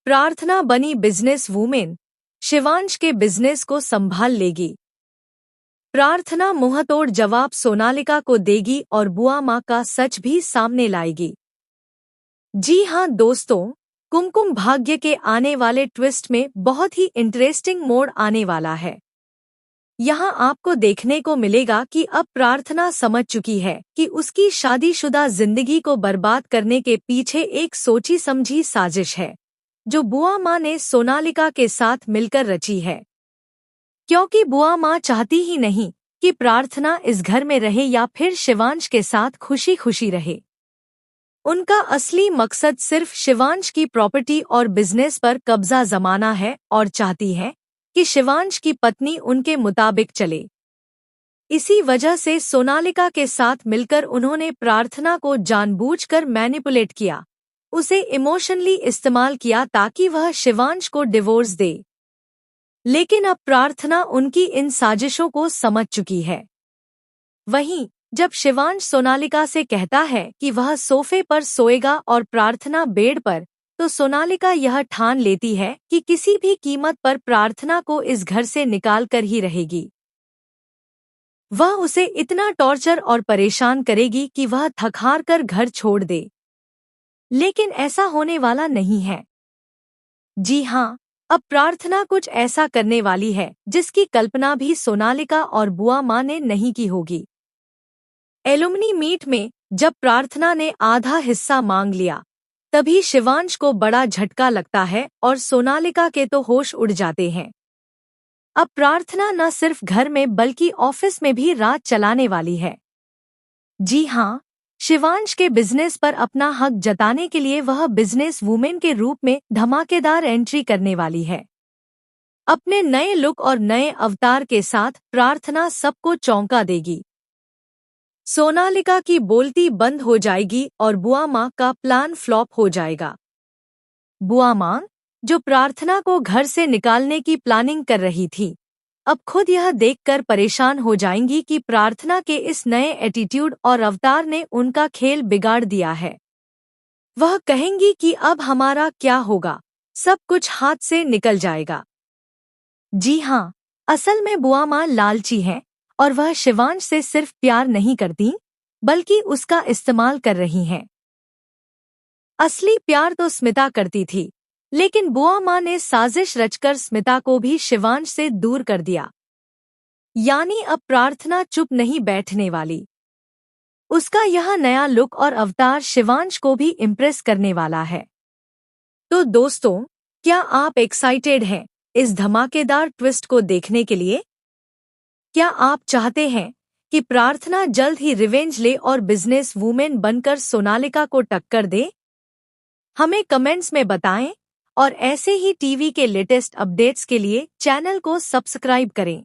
प्रार्थना बनी business women, Shivansh के बिजनेस को संभाल लेगी। प्रार्थना मुंहतोड़ जवाब सोनालिका को देगी और बुआ माँ का सच भी सामने लाएगी। जी हाँ दोस्तों, कुमकुम भाग्य के आने वाले ट्विस्ट में बहुत ही इंटरेस्टिंग मोड़ आने वाला है। यहाँ आपको देखने को मिलेगा कि अब प्रार्थना समझ चुकी है कि उसकी शादीशुदा जिंदगी को बर्बाद करने के पीछे एक सोची समझी साजिश है, जो बुआ माँ ने सोनालिका के साथ मिलकर रची है। क्योंकि बुआ माँ चाहती ही नहीं कि प्रार्थना इस घर में रहे या फिर शिवांश के साथ खुशी खुशी रहे। उनका असली मकसद सिर्फ शिवांश की प्रॉपर्टी और बिजनेस पर कब्जा जमाना है और चाहती है कि शिवांश की पत्नी उनके मुताबिक चले। इसी वजह से सोनालिका के साथ मिलकर उन्होंने प्रार्थना को जानबूझकर मैनिपुलेट किया, उसे इमोशनली इस्तेमाल किया ताकि वह शिवांश को डिवोर्स दे। लेकिन अब प्रार्थना उनकी इन साजिशों को समझ चुकी है। वहीं जब शिवांश सोनालिका से कहता है कि वह सोफे पर सोएगा और प्रार्थना बेड पर, तो सोनालिका यह ठान लेती है कि किसी भी कीमत पर प्रार्थना को इस घर से निकाल कर ही रहेगी। वह उसे इतना टॉर्चर और परेशान करेगी कि वह थक हार कर घर छोड़ दे। लेकिन ऐसा होने वाला नहीं है। जी हाँ, अब प्रार्थना कुछ ऐसा करने वाली है जिसकी कल्पना भी सोनालिका और बुआ माँ ने नहीं की होगी। एलुमनी मीट में जब प्रार्थना ने आधा हिस्सा मांग लिया, तभी शिवांश को बड़ा झटका लगता है और सोनालिका के तो होश उड़ जाते हैं। अब प्रार्थना न सिर्फ घर में बल्कि ऑफिस में भी राज चलाने वाली है। जी हाँ, शिवांश के बिजनेस पर अपना हक जताने के लिए वह बिजनेस वुमेन के रूप में धमाकेदार एंट्री करने वाली है। अपने नए लुक और नए अवतार के साथ प्रार्थना सबको चौंका देगी। सोनालिका की बोलती बंद हो जाएगी और बुआ माँ का प्लान फ्लॉप हो जाएगा। बुआ माँ, जो प्रार्थना को घर से निकालने की प्लानिंग कर रही थी, अब खुद यह देखकर परेशान हो जाएंगी कि प्रार्थना के इस नए एटीट्यूड और अवतार ने उनका खेल बिगाड़ दिया है। वह कहेंगी कि अब हमारा क्या होगा, सब कुछ हाथ से निकल जाएगा। जी हाँ, असल में बुआ माँ लालची है और वह शिवांश से सिर्फ प्यार नहीं करती, बल्कि उसका इस्तेमाल कर रही हैं। असली प्यार तो स्मिता करती थी, लेकिन बुआ माँ ने साजिश रचकर स्मिता को भी शिवांश से दूर कर दिया। यानी अब प्रार्थना चुप नहीं बैठने वाली। उसका यह नया लुक और अवतार शिवांश को भी इम्प्रेस करने वाला है। तो दोस्तों, क्या आप एक्साइटेड हैं इस धमाकेदार ट्विस्ट को देखने के लिए? क्या आप चाहते हैं कि प्रार्थना जल्द ही रिवेंज ले और बिजनेस वूमेन बनकर सोनालिका को टक्कर दे? हमें कमेंट्स में बताएं और ऐसे ही टीवी के लेटेस्ट अपडेट्स के लिए चैनल को सब्सक्राइब करें।